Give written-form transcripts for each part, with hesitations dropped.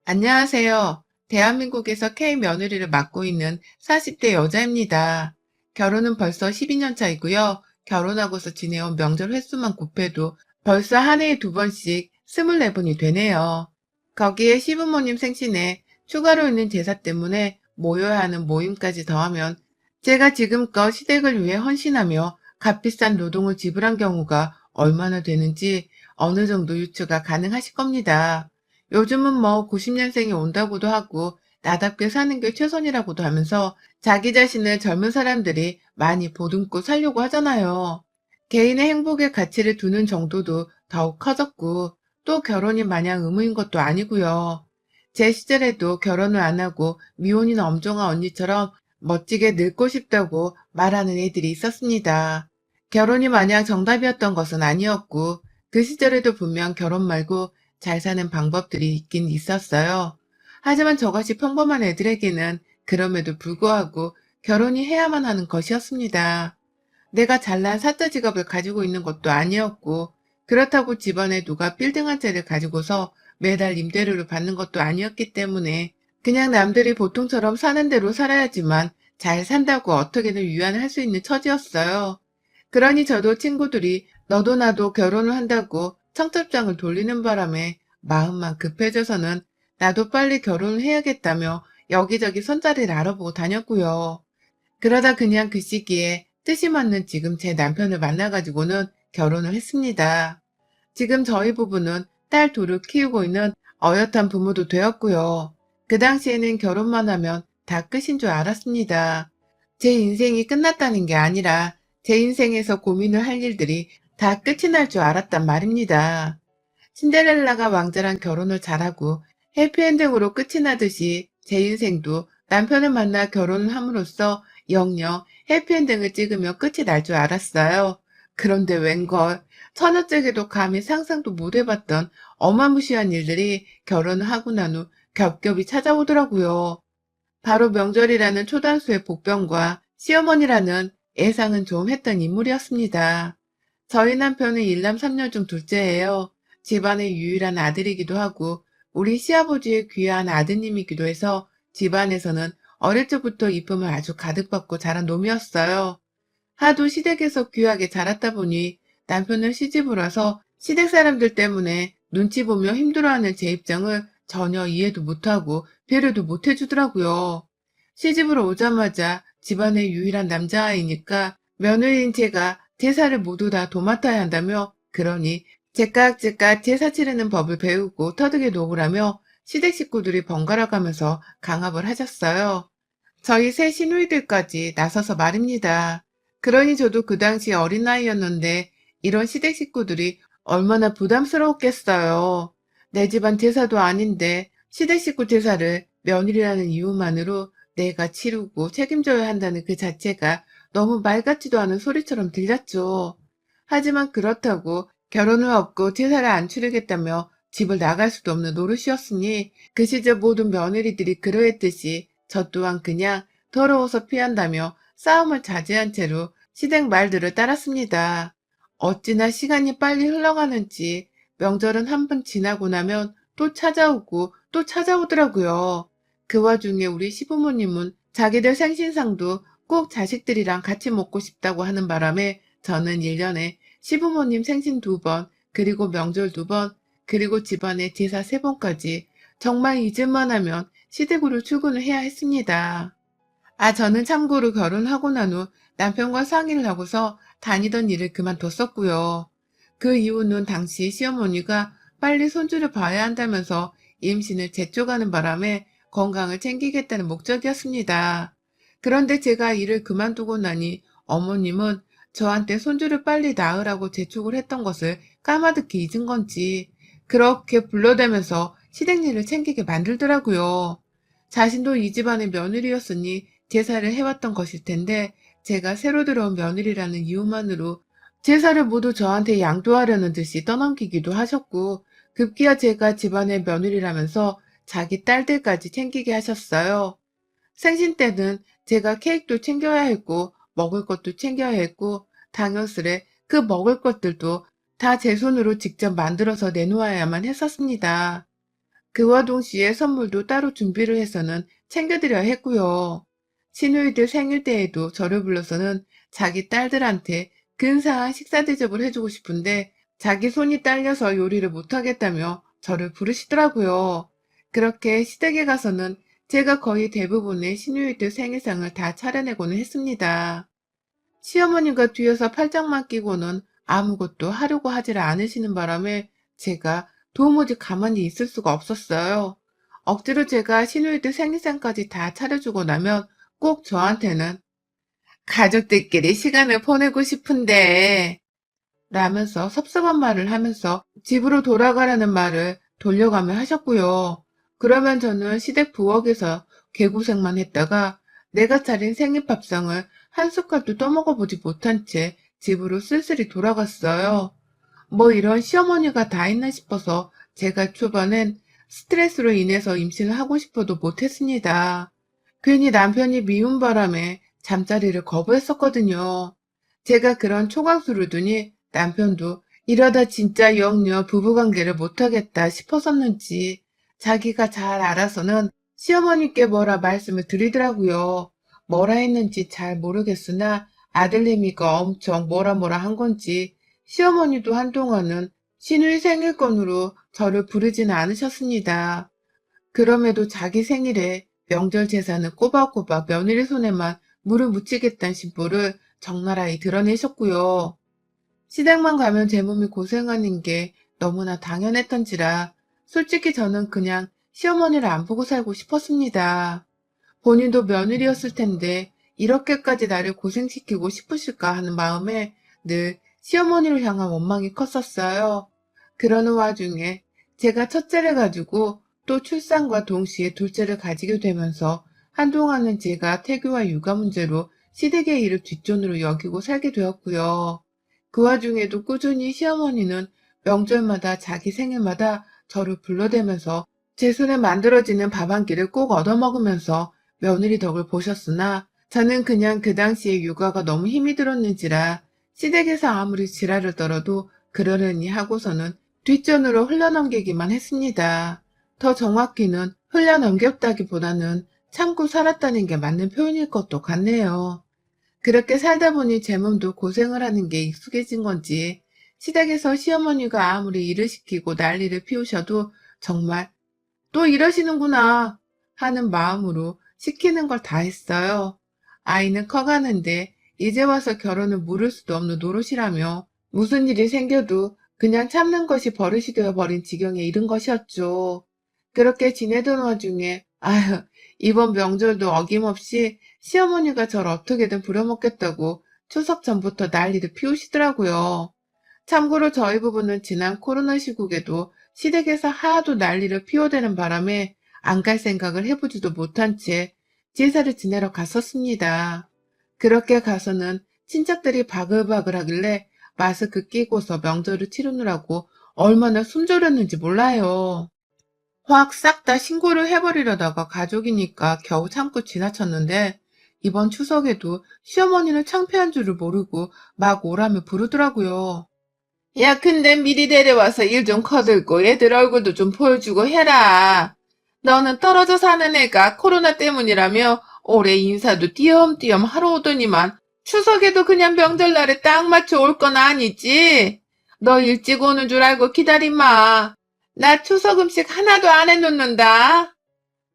안녕하세요. 대한민국에서 K며느리를 맡고 있는 40대 여자입니다. 결혼은 벌써 12년 차이고요. 결혼하고서 지내온 명절 횟수만 곱해도 벌써 한 해에 두 번씩 24번이 되네요. 거기에 시부모님 생신에 추가로 있는 제사 때문에 모여야 하는 모임까지 더하면 제가 지금껏 시댁을 위해 헌신하며 값비싼 노동을 지불한 경우가 얼마나 되는지 어느 정도 유추가 가능하실 겁니다. 요즘은 뭐 90년생이 온다고도 하고 나답게 사는 게 최선이라고도 하면서 자기 자신을 젊은 사람들이 많이 보듬고 살려고 하잖아요. 개인의 행복의 가치를 두는 정도도 더욱 커졌고 또 결혼이 마냥 의무인 것도 아니고요. 제 시절에도 결혼을 안 하고 미혼인 엄정화 언니처럼 멋지게 늙고 싶다고 말하는 애들이 있었습니다. 결혼이 마냥 정답이었던 것은 아니었고 그 시절에도 분명 결혼 말고 잘 사는 방법들이 있긴 있었어요. 하지만 저같이 평범한 애들에게는 그럼에도 불구하고 결혼이 해야만 하는 것이었습니다. 내가 잘난 사짜 직업을 가지고 있는 것도 아니었고, 그렇다고 집안에 누가 빌딩 한 채를 가지고서 매달 임대료를 받는 것도 아니었기 때문에 그냥 남들이 보통처럼 사는 대로 살아야지만 잘 산다고 어떻게든 위안을 할 수 있는 처지였어요. 그러니 저도 친구들이 너도 나도 결혼을 한다고 청첩장을 돌리는 바람에 마음만 급해져서는 나도 빨리 결혼을 해야겠다며 여기저기 손자리를 알아보고 다녔고요. 그러다 그냥 그 시기에 뜻이 맞는 지금 제 남편을 만나가지고는 결혼을 했습니다. 지금 저희 부부는 딸 둘을 키우고 있는 어엿한 부모도 되었고요. 그 당시에는 결혼만 하면 다 끝인 줄 알았습니다. 제 인생이 끝났다는 게 아니라 제 인생에서 고민을 할 일들이 다 끝이 날 줄 알았단 말입니다. 신데렐라가 왕자랑 결혼을 잘하고 해피엔딩으로 끝이 나듯이 제 인생도 남편을 만나 결혼을 함으로써 영영 해피엔딩을 찍으며 끝이 날 줄 알았어요. 그런데 웬걸 처녀째게도 감히 상상도 못 해봤던 어마무시한 일들이 결혼을 하고 난 후 겹겹이 찾아오더라고요. 바로 명절이라는 초단수의 복병과 시어머니라는 예상은 좀 했던 인물이었습니다. 저희 남편은 일남 3녀 중 둘째예요. 집안의 유일한 아들이기도 하고 우리 시아버지의 귀한 아드님이기도 해서 집안에서는 어릴 적부터 이쁨을 아주 가득 받고 자란 놈이었어요. 하도 시댁에서 귀하게 자랐다 보니 남편은 시집을 와서 시댁 사람들 때문에 눈치 보며 힘들어하는 제 입장을 전혀 이해도 못하고 배려도 못 해주더라고요. 시집으로 오자마자 집안의 유일한 남자아이니까 며느리인 제가 제사를 모두 다 도맡아야 한다며 그러니 제깍제깍 제사 치르는 법을 배우고 터득해 놓으라며 시댁 식구들이 번갈아 가면서 강압을 하셨어요. 저희 새 시누이들까지 나서서 말입니다. 그러니 저도 그 당시 어린 나이였는데 이런 시댁 식구들이 얼마나 부담스러웠겠어요. 내 집안 제사도 아닌데 시댁 식구 제사를 며느리라는 이유만으로 내가 치르고 책임져야 한다는 그 자체가 너무 말 같지도 않은 소리처럼 들렸죠. 하지만 그렇다고 결혼을 없고 제사를 안 치르겠다며 집을 나갈 수도 없는 노릇이었으니 그 시절 모든 며느리들이 그러했듯이 저 또한 그냥 더러워서 피한다며 싸움을 자제한 채로 시댁 말들을 따랐습니다. 어찌나 시간이 빨리 흘러가는지 명절은 한 번 지나고 나면 또 찾아오고 또 찾아오더라고요. 그 와중에 우리 시부모님은 자기들 생신상도 꼭 자식들이랑 같이 먹고 싶다고 하는 바람에 저는 1년에 시부모님 생신 2번, 그리고 명절 2번, 그리고 집안에 제사 3번까지 정말 잊을만 하면 시댁으로 출근을 해야 했습니다. 저는 참고로 결혼하고 난 후 남편과 상의를 하고서 다니던 일을 그만뒀었고요. 그 이유는 당시 시어머니가 빨리 손주를 봐야 한다면서 임신을 재촉하는 바람에 건강을 챙기겠다는 목적이었습니다. 그런데 제가 일을 그만두고 나니 어머님은 저한테 손주를 빨리 낳으라고 재촉을 했던 것을 까마득히 잊은 건지 그렇게 불러대면서 시댁 일을 챙기게 만들더라고요. 자신도 이 집안의 며느리였으니 제사를 해왔던 것일 텐데 제가 새로 들어온 며느리라는 이유만으로 제사를 모두 저한테 양도하려는 듯이 떠넘기기도 하셨고 급기야 제가 집안의 며느리라면서 자기 딸들까지 챙기게 하셨어요. 생신 때는 제가 케이크도 챙겨야 했고 먹을 것도 챙겨야 했고 당연스레 그 먹을 것들도 다 제 손으로 직접 만들어서 내놓아야만 했었습니다. 그와 동시에 선물도 따로 준비를 해서는 챙겨드려야 했고요. 시누이들 생일 때에도 저를 불러서는 자기 딸들한테 근사한 식사 대접을 해주고 싶은데 자기 손이 딸려서 요리를 못하겠다며 저를 부르시더라고요. 그렇게 시댁에 가서는 제가 거의 대부분의 시누이들 생일상을 다 차려내고는 했습니다. 시어머니가 뒤에서 팔짱만 끼고는 아무것도 하려고 하질 않으시는 바람에 제가 도무지 가만히 있을 수가 없었어요. 억지로 제가 시누이들 생일상까지 다 차려주고 나면 꼭 저한테는 가족들끼리 시간을 보내고 싶은데 라면서 섭섭한 말을 하면서 집으로 돌아가라는 말을 돌려가며 하셨고요. 그러면 저는 시댁 부엌에서 개고생만 했다가 내가 차린 생일밥상을 한 숟갈도 떠먹어보지 못한 채 집으로 쓸쓸히 돌아갔어요. 뭐 이런 시어머니가 다 했나 싶어서 제가 초반엔 스트레스로 인해서 임신을 하고 싶어도 못했습니다. 괜히 남편이 미운 바람에 잠자리를 거부했었거든요. 제가 그런 초강수를 두니 남편도 이러다 진짜 영영 부부관계를 못하겠다 싶었었는지 자기가 잘 알아서는 시어머니께 뭐라 말씀을 드리더라고요. 뭐라 했는지 잘 모르겠으나 아들내미가 엄청 뭐라 한 건지 시어머니도 한동안은 시누이 생일권으로 저를 부르지는 않으셨습니다. 그럼에도 자기 생일에 명절 제사는 꼬박꼬박 며느리 손에만 물을 묻히겠다는 심보를 적나라히 드러내셨고요. 시댁만 가면 제 몸이 고생하는 게 너무나 당연했던지라 솔직히 저는 그냥 시어머니를 안 보고 살고 싶었습니다. 본인도 며느리였을 텐데 이렇게까지 나를 고생시키고 싶으실까 하는 마음에 늘 시어머니를 향한 원망이 컸었어요. 그러는 와중에 제가 첫째를 가지고 또 출산과 동시에 둘째를 가지게 되면서 한동안은 제가 태교와 육아 문제로 시댁의 일을 뒷전으로 여기고 살게 되었고요. 그 와중에도 꾸준히 시어머니는 명절마다 자기 생일마다 저를 불러대면서 제 손에 만들어지는 밥 한 끼를 꼭 얻어먹으면서 며느리 덕을 보셨으나 저는 그냥 그 당시에 육아가 너무 힘이 들었는지라 시댁에서 아무리 지랄을 떨어도 그러려니 하고서는 뒷전으로 흘려넘기기만 했습니다. 더 정확히는 흘려넘겼다기보다는 참고 살았다는 게 맞는 표현일 것도 같네요. 그렇게 살다 보니 제 몸도 고생을 하는 게 익숙해진 건지 시댁에서 시어머니가 아무리 일을 시키고 난리를 피우셔도 정말 또 이러시는구나 하는 마음으로 시키는 걸 다 했어요. 아이는 커가는데 이제 와서 결혼을 물을 수도 없는 노릇이라며 무슨 일이 생겨도 그냥 참는 것이 버릇이 되어버린 지경에 이른 것이었죠. 그렇게 지내던 와중에 아휴 이번 명절도 어김없이 시어머니가 저를 어떻게든 부려먹겠다고 추석 전부터 난리를 피우시더라고요. 참고로 저희 부부는 지난 코로나 시국에도 시댁에서 하도 난리를 피워대는 바람에 안 갈 생각을 해보지도 못한 채 제사를 지내러 갔었습니다. 그렇게 가서는 친척들이 바글바글 하길래 마스크 끼고서 명절을 치르느라고 얼마나 숨졸였는지 몰라요. 확 싹 다 신고를 해버리려다가 가족이니까 겨우 참고 지나쳤는데 이번 추석에도 시어머니는 창피한 줄을 모르고 막 오라며 부르더라고요. 야, 근데 미리 데려와서 일 좀 거들고 애들 얼굴도 좀 보여주고 해라. 너는 떨어져 사는 애가 코로나 때문이라며 올해 인사도 띄엄띄엄 하러 오더니만 추석에도 그냥 명절날에 딱 맞춰 올 건 아니지? 너 일찍 오는 줄 알고 기다리마. 나 추석 음식 하나도 안 해놓는다.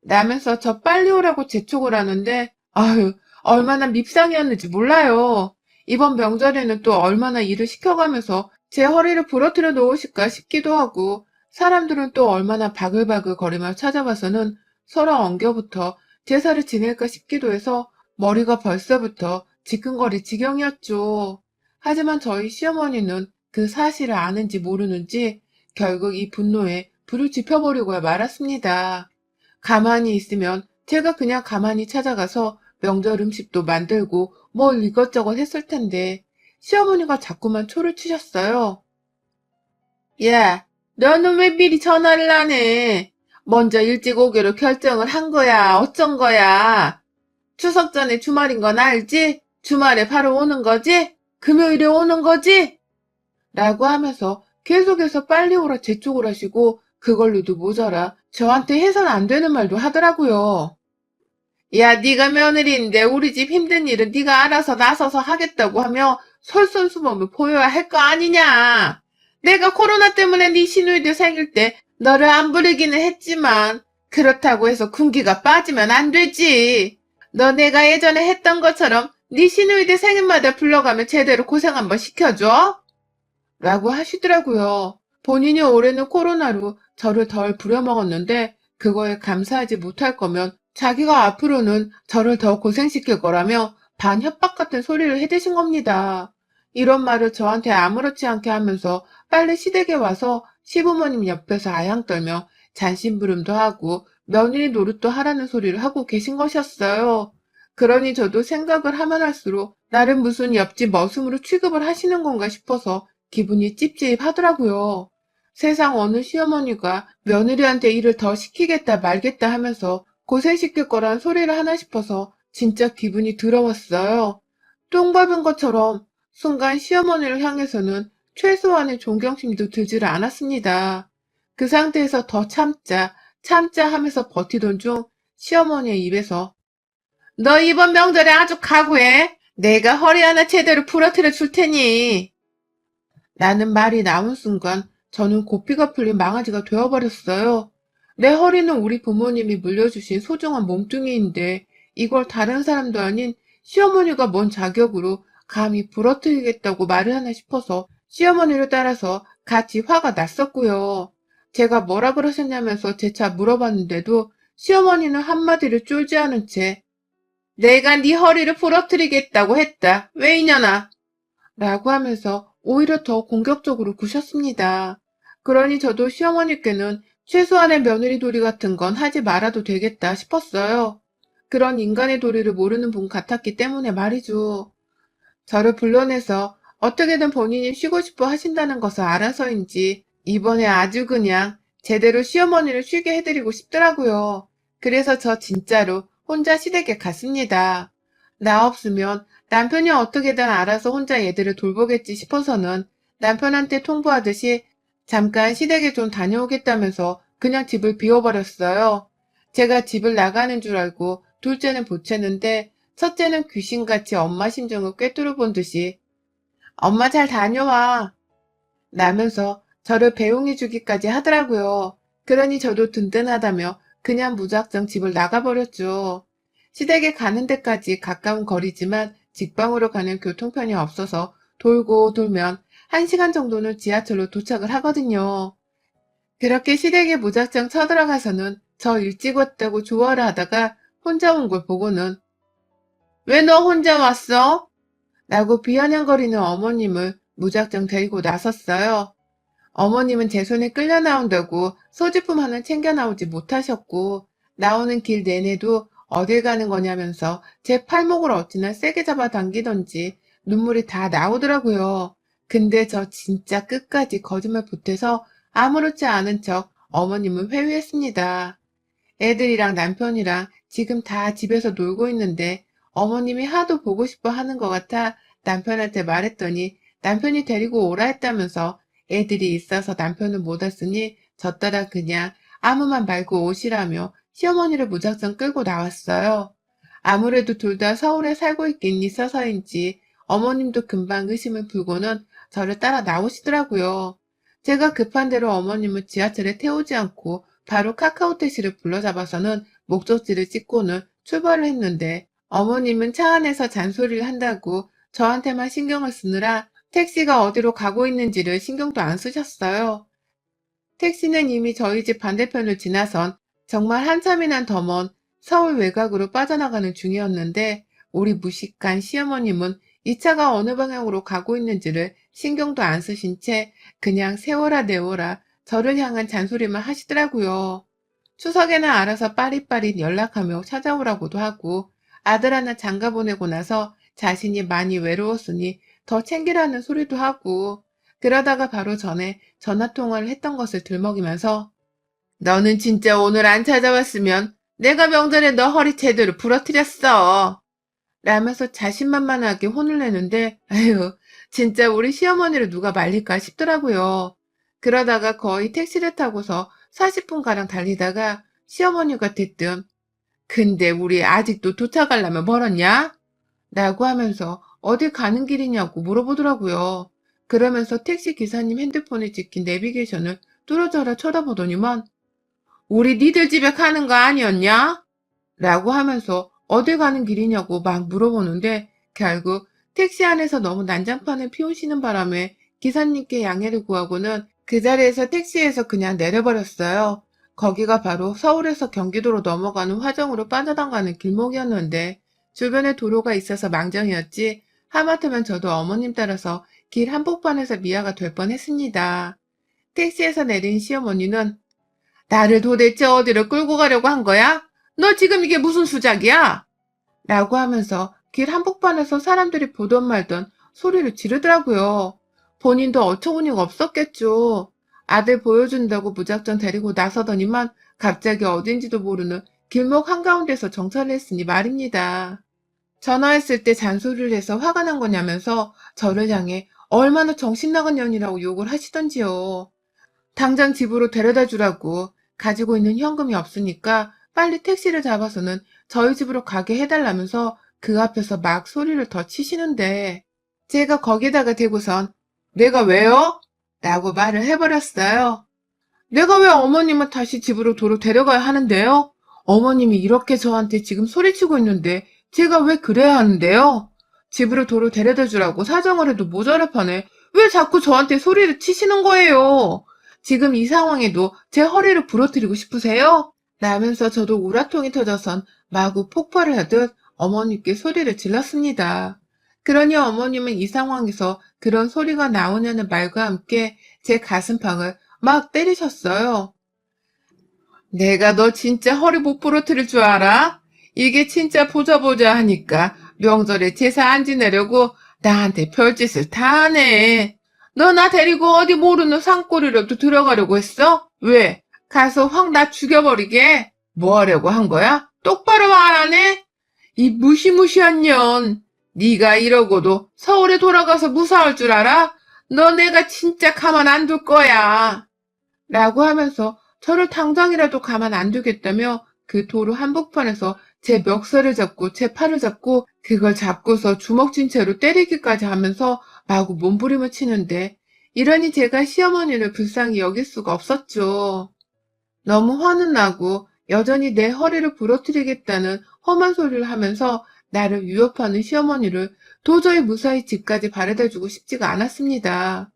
라면서 저 빨리 오라고 재촉을 하는데 아유 얼마나 밉상이었는지 몰라요. 이번 명절에는 또 얼마나 일을 시켜가면서 제 허리를 부러뜨려 놓으실까 싶기도 하고 사람들은 또 얼마나 바글바글 거리며 찾아와서는 서로 엉겨부터 제사를 지낼까 싶기도 해서 머리가 벌써부터 지끈거릴 지경이었죠. 하지만 저희 시어머니는 그 사실을 아는지 모르는지 결국 이 분노에 불을 지펴버리고 말았습니다. 가만히 있으면 제가 그냥 가만히 찾아가서 명절 음식도 만들고 뭘 이것저것 했을 텐데 시어머니가 자꾸만 초를 치셨어요. 야, 너는 왜 미리 전화를 안 해? 먼저 일찍 오기로 결정을 한 거야. 어쩐 거야? 추석 전에 주말인 건 알지? 주말에 바로 오는 거지? 금요일에 오는 거지? 라고 하면서 계속해서 빨리 오라 재촉을 하시고 그걸로도 모자라 저한테 해선 안 되는 말도 하더라고요. 야, 네가 며느리인데 우리 집 힘든 일은 네가 알아서 나서서 하겠다고 하며 솔선수범을 보여야 할 거 아니냐. 내가 코로나 때문에 네 시누이들 생길 때 너를 안 부르기는 했지만 그렇다고 해서 군기가 빠지면 안 되지. 너 내가 예전에 했던 것처럼 네 시누이들 생일마다 불러가면 제대로 고생 한번 시켜줘. 라고 하시더라고요. 본인이 올해는 코로나로 저를 덜 부려먹었는데 그거에 감사하지 못할 거면 자기가 앞으로는 저를 더 고생시킬 거라며 반협박 같은 소리를 해대신 겁니다. 이런 말을 저한테 아무렇지 않게 하면서 빨리 시댁에 와서 시부모님 옆에서 아양 떨며 잔심부름도 하고 며느리 노릇도 하라는 소리를 하고 계신 것이었어요. 그러니 저도 생각을 하면 할수록 나름 무슨 옆집 머슴으로 취급을 하시는 건가 싶어서 기분이 찝찝하더라고요. 세상 어느 시어머니가 며느리한테 일을 더 시키겠다 말겠다 하면서 고생시킬 거란 소리를 하나 싶어서 진짜 기분이 더러웠어요. 똥 밟은 것처럼 순간 시어머니를 향해서는 최소한의 존경심도 들지를 않았습니다. 그 상태에서 더 참자, 참자 하면서 버티던 중 시어머니의 입에서 너 이번 명절에 아주 각오해. 내가 허리 하나 제대로 부러뜨려 줄 테니. 라는 말이 나온 순간 저는 고삐가 풀린 망아지가 되어버렸어요. 내 허리는 우리 부모님이 물려주신 소중한 몸뚱이인데 이걸 다른 사람도 아닌 시어머니가 뭔 자격으로 감히 부러뜨리겠다고 말을 하나 싶어서 시어머니를 따라서 같이 화가 났었고요. 제가 뭐라 그러셨냐면서 재차 물어봤는데도 시어머니는 한마디를 쫄지 않은 채 내가 네 허리를 부러뜨리겠다고 했다. 왜 이년아? 라고 하면서 오히려 더 공격적으로 구셨습니다. 그러니 저도 시어머니께는 최소한의 며느리 도리 같은 건 하지 말아도 되겠다 싶었어요. 그런 인간의 도리를 모르는 분 같았기 때문에 말이죠. 저를 불러내서 어떻게든 본인이 쉬고 싶어 하신다는 것을 알아서인지 이번에 아주 그냥 제대로 시어머니를 쉬게 해드리고 싶더라고요. 그래서 저 진짜로 혼자 시댁에 갔습니다. 나 없으면 남편이 어떻게든 알아서 혼자 얘들을 돌보겠지 싶어서는 남편한테 통보하듯이 잠깐 시댁에 좀 다녀오겠다면서 그냥 집을 비워버렸어요. 제가 집을 나가는 줄 알고 둘째는 보채는데 첫째는 귀신같이 엄마 심정을 꿰뚫어 본 듯이 엄마 잘 다녀와 라면서 저를 배웅해 주기까지 하더라고요. 그러니 저도 든든하다며 그냥 무작정 집을 나가버렸죠. 시댁에 가는 데까지 가까운 거리지만 직방으로 가는 교통편이 없어서 돌고 돌면 1시간 정도는 지하철로 도착을 하거든요. 그렇게 시댁에 무작정 쳐들어가서는 저 일찍 왔다고 좋아를 하다가 혼자 온 걸 보고는 왜 너 혼자 왔어? 라고 비아냥거리는 어머님을 무작정 데리고 나섰어요. 어머님은 제 손에 끌려 나온다고 소지품 하나 챙겨 나오지 못하셨고 나오는 길 내내도 어딜 가는 거냐면서 제 팔목을 어찌나 세게 잡아당기던지 눈물이 다 나오더라고요. 근데 저 진짜 끝까지 거짓말 보태서 아무렇지 않은 척 어머님을 회유했습니다. 애들이랑 남편이랑 지금 다 집에서 놀고 있는데 어머님이 하도 보고 싶어 하는 것 같아 남편한테 말했더니 남편이 데리고 오라 했다면서 애들이 있어서 남편은 못 왔으니 저 따라 그냥 아무 말 말고 오시라며 시어머니를 무작정 끌고 나왔어요. 아무래도 둘 다 서울에 살고 있긴 있어서인지 어머님도 금방 의심을 풀고는 저를 따라 나오시더라고요. 제가 급한 대로 어머님을 지하철에 태우지 않고 바로 카카오 택시를 불러잡아서는 목적지를 찍고는 출발을 했는데 어머님은 차 안에서 잔소리를 한다고 저한테만 신경을 쓰느라 택시가 어디로 가고 있는지를 신경도 안 쓰셨어요. 택시는 이미 저희 집 반대편을 지나선 정말 한참이나 더 먼 서울 외곽으로 빠져나가는 중이었는데 우리 무식한 시어머님은 이 차가 어느 방향으로 가고 있는지를 신경도 안 쓰신 채 그냥 세워라 내워라 저를 향한 잔소리만 하시더라고요. 추석에는 알아서 빠릿빠릿 연락하며 찾아오라고도 하고 아들 하나 장가 보내고 나서 자신이 많이 외로웠으니 더 챙기라는 소리도 하고 그러다가 바로 전에 전화통화를 했던 것을 들먹이면서 너는 진짜 오늘 안 찾아왔으면 내가 명절에 너 허리 제대로 부러뜨렸어. 라면서 자신만만하게 혼을 내는데 아유 진짜 우리 시어머니를 누가 말릴까 싶더라고요. 그러다가 거의 택시를 타고서 40분가량 달리다가 시어머니가 대뜸 근데 우리 아직도 도착하려면 멀었냐? 라고 하면서 어디 가는 길이냐고 물어보더라고요. 그러면서 택시 기사님 핸드폰에 찍힌 내비게이션을 뚫어져라 쳐다보더니만 우리 니들 집에 가는 거 아니었냐? 라고 하면서 어디 가는 길이냐고 막 물어보는데 결국 택시 안에서 너무 난장판을 피우시는 바람에 기사님께 양해를 구하고는 그 자리에서 택시에서 그냥 내려버렸어요. 거기가 바로 서울에서 경기도로 넘어가는 화정으로 빠져나가는 길목이었는데 주변에 도로가 있어서 망정이었지 하마터면 저도 어머님 따라서 길 한복판에서 미아가 될 뻔했습니다. 택시에서 내린 시어머니는 나를 도대체 어디로 끌고 가려고 한 거야? 너 지금 이게 무슨 수작이야? 라고 하면서 길 한복판에서 사람들이 보던 말던 소리를 지르더라고요. 본인도 어처구니가 없었겠죠. 아들 보여준다고 무작정 데리고 나서더니만 갑자기 어딘지도 모르는 길목 한가운데서 정차를 했으니 말입니다. 전화했을 때 잔소리를 해서 화가 난 거냐면서 저를 향해 얼마나 정신나간 년이라고 욕을 하시던지요. 당장 집으로 데려다 주라고 가지고 있는 현금이 없으니까 빨리 택시를 잡아서는 저희 집으로 가게 해달라면서 그 앞에서 막 소리를 더 치시는데 제가 거기다가 대고선 내가 왜요? 라고 말을 해버렸어요. 내가 왜 어머님을 다시 집으로 도로 데려가야 하는데요? 어머님이 이렇게 저한테 지금 소리치고 있는데 제가 왜 그래야 하는데요? 집으로 도로 데려다 주라고 사정을 해도 모자랄 판에 왜 자꾸 저한테 소리를 치시는 거예요? 지금 이 상황에도 제 허리를 부러뜨리고 싶으세요? 라면서 저도 우라통이 터져선 마구 폭발을 하듯 어머니께 소리를 질렀습니다. 그러니 어머님은 이 상황에서 그런 소리가 나오냐는 말과 함께 제 가슴팍을 막 때리셨어요. 내가 너 진짜 허리 못 부러뜨릴 줄 알아? 이게 진짜 보자 보자 하니까 명절에 제사 안 지내려고 나한테 별짓을 다 하네. 너 나 데리고 어디 모르는 산골이라도 들어가려고 했어? 왜? 가서 확 나 죽여버리게? 뭐 하려고 한 거야? 똑바로 말 안 해? 이 무시무시한 년. 네가 이러고도 서울에 돌아가서 무사할 줄 알아? 너 내가 진짜 가만 안 둘 거야. 라고 하면서 저를 당장이라도 가만 안 두겠다며 그 도로 한복판에서 제 멱살을 잡고 제 팔을 잡고 그걸 잡고서 주먹진 채로 때리기까지 하면서 마구 몸부림을 치는데 이러니 제가 시어머니를 불쌍히 여길 수가 없었죠. 너무 화는 나고 여전히 내 허리를 부러뜨리겠다는 험한 소리를 하면서 나를 위협하는 시어머니를 도저히 무사히 집까지 바래다주고 싶지가 않았습니다.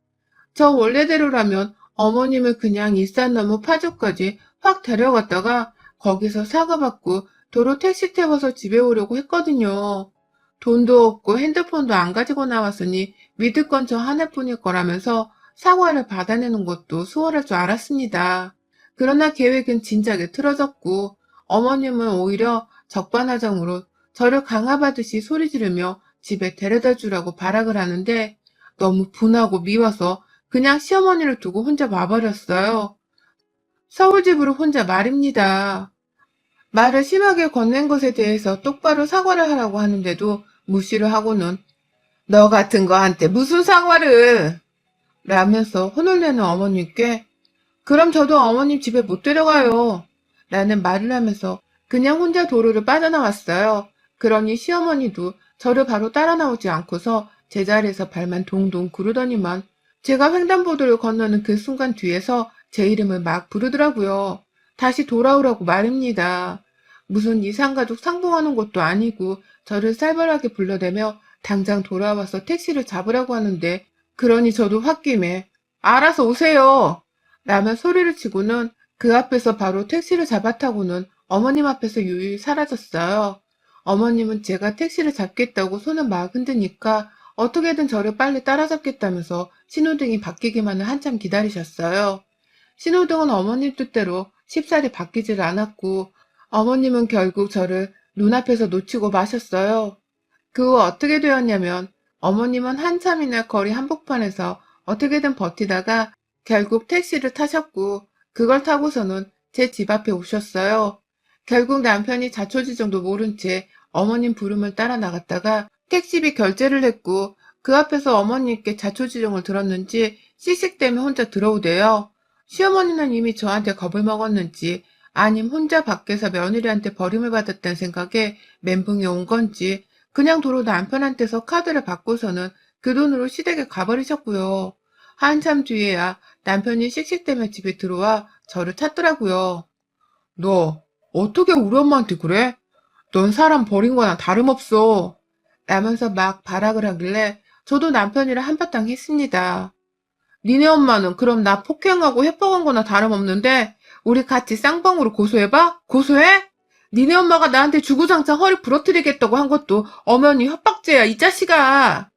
저 원래대로라면 어머님을 그냥 일산 너머 파주까지 확 데려갔다가 거기서 사과받고 도로 택시 태워서 집에 오려고 했거든요. 돈도 없고 핸드폰도 안 가지고 나왔으니 믿을 건 저 하나뿐일 거라면서 사과를 받아내는 것도 수월할 줄 알았습니다. 그러나 계획은 진작에 틀어졌고 어머님은 오히려 적반하장으로 저를 강압하듯이 소리 지르며 집에 데려다 주라고 발악을 하는데 너무 분하고 미워서 그냥 시어머니를 두고 혼자 와버렸어요. 서울집으로 혼자 말입니다. 말을 심하게 건넨 것에 대해서 똑바로 사과를 하라고 하는데도 무시를 하고는 너 같은 거한테 무슨 사과를 라면서 혼을 내는 어머님께 그럼 저도 어머님 집에 못 데려가요 라는 말을 하면서 그냥 혼자 도로를 빠져나왔어요. 그러니 시어머니도 저를 바로 따라 나오지 않고서 제자리에서 발만 동동 구르더니만 제가 횡단보도를 건너는 그 순간 뒤에서 제 이름을 막 부르더라고요. 다시 돌아오라고 말입니다. 무슨 이산가족 상봉하는 것도 아니고 저를 살벌하게 불러대며 당장 돌아와서 택시를 잡으라고 하는데 그러니 저도 홧김에 알아서 오세요 라며 소리를 치고는 그 앞에서 바로 택시를 잡아타고는 어머님 앞에서 유유히 사라졌어요. 어머님은 제가 택시를 잡겠다고 손을 막 흔드니까 어떻게든 저를 빨리 따라잡겠다면서 신호등이 바뀌기만을 한참 기다리셨어요. 신호등은 어머님 뜻대로 쉽사리 바뀌질 않았고 어머님은 결국 저를 눈앞에서 놓치고 마셨어요. 그 후 어떻게 되었냐면 어머님은 한참이나 거리 한복판에서 어떻게든 버티다가 결국 택시를 타셨고 그걸 타고서는 제 집 앞에 오셨어요. 결국 남편이 자초지종도 모른 채 어머님 부름을 따라 나갔다가 택시비 결제를 했고 그 앞에서 어머님께 자초지종을 들었는지 씩씩대며 혼자 들어오대요. 시어머니는 이미 저한테 겁을 먹었는지 아님 혼자 밖에서 며느리한테 버림을 받았다는 생각에 멘붕이 온 건지 그냥 도로 남편한테서 카드를 받고서는 그 돈으로 시댁에 가버리셨고요. 한참 뒤에야 남편이 씩씩대며 집에 들어와 저를 찾더라고요. 너 어떻게 우리 엄마한테 그래? 넌 사람 버린 거나 다름없어. 라면서 막 발악을 하길래 저도 남편이랑 한바탕 했습니다. 니네 엄마는 그럼 나 폭행하고 협박한 거나 다름없는데 우리 같이 쌍방으로 고소해봐? 고소해? 니네 엄마가 나한테 주구장창 허리 부러뜨리겠다고 한 것도 엄연히 협박죄야, 이 자식아.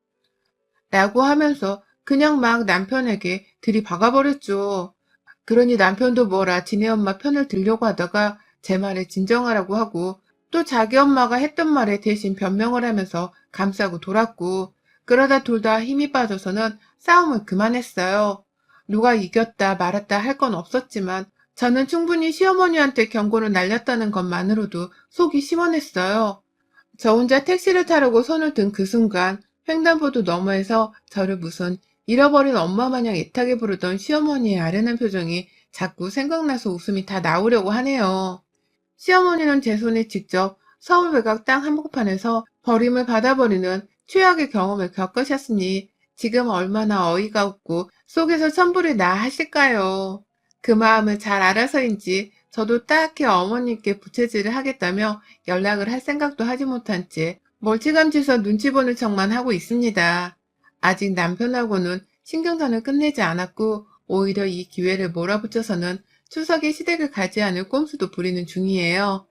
라고 하면서 그냥 막 남편에게 들이박아버렸죠. 그러니 남편도 뭐라 지네 엄마 편을 들려고 하다가 제 말에 진정하라고 하고 또 자기 엄마가 했던 말에 대신 변명을 하면서 감싸고 돌았고 그러다 둘 다 힘이 빠져서는 싸움을 그만했어요. 누가 이겼다 말았다 할 건 없었지만 저는 충분히 시어머니한테 경고를 날렸다는 것만으로도 속이 시원했어요. 저 혼자 택시를 타려고 손을 든 그 순간 횡단보도 너머에서 저를 무슨 잃어버린 엄마 마냥 애타게 부르던 시어머니의 아련한 표정이 자꾸 생각나서 웃음이 다 나오려고 하네요. 시어머니는 제 손에 직접 서울 외곽 땅 한복판에서 버림을 받아버리는 최악의 경험을 겪으셨으니 지금 얼마나 어이가 없고 속에서 천불이 나 하실까요? 그 마음을 잘 알아서인지 저도 딱히 어머니께 부채질을 하겠다며 연락을 할 생각도 하지 못한 채 멀찌감치서 눈치 보는 척만 하고 있습니다. 아직 남편하고는 신경전을 끝내지 않았고 오히려 이 기회를 몰아붙여서는 추석에 시댁을 가지 않을 꼼수도 부리는 중이에요.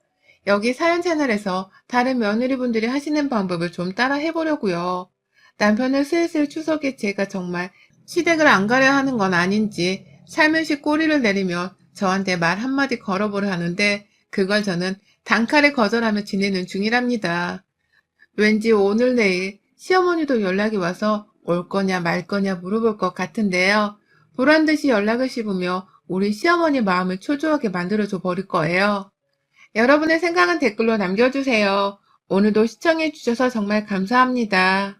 여기 사연 채널에서 다른 며느리분들이 하시는 방법을 좀 따라 해보려고요. 남편을 슬슬 추석에 제가 정말 시댁을 안 가려 하는 건 아닌지 살며시 꼬리를 내리며 저한테 말 한마디 걸어보려 하는데 그걸 저는 단칼에 거절하며 지내는 중이랍니다. 왠지 오늘 내일 시어머니도 연락이 와서 올 거냐 말 거냐 물어볼 것 같은데요. 보란듯이 연락을 씹으며 우리 시어머니 마음을 초조하게 만들어줘 버릴 거예요. 여러분의 생각은 댓글로 남겨주세요. 오늘도 시청해주셔서 정말 감사합니다.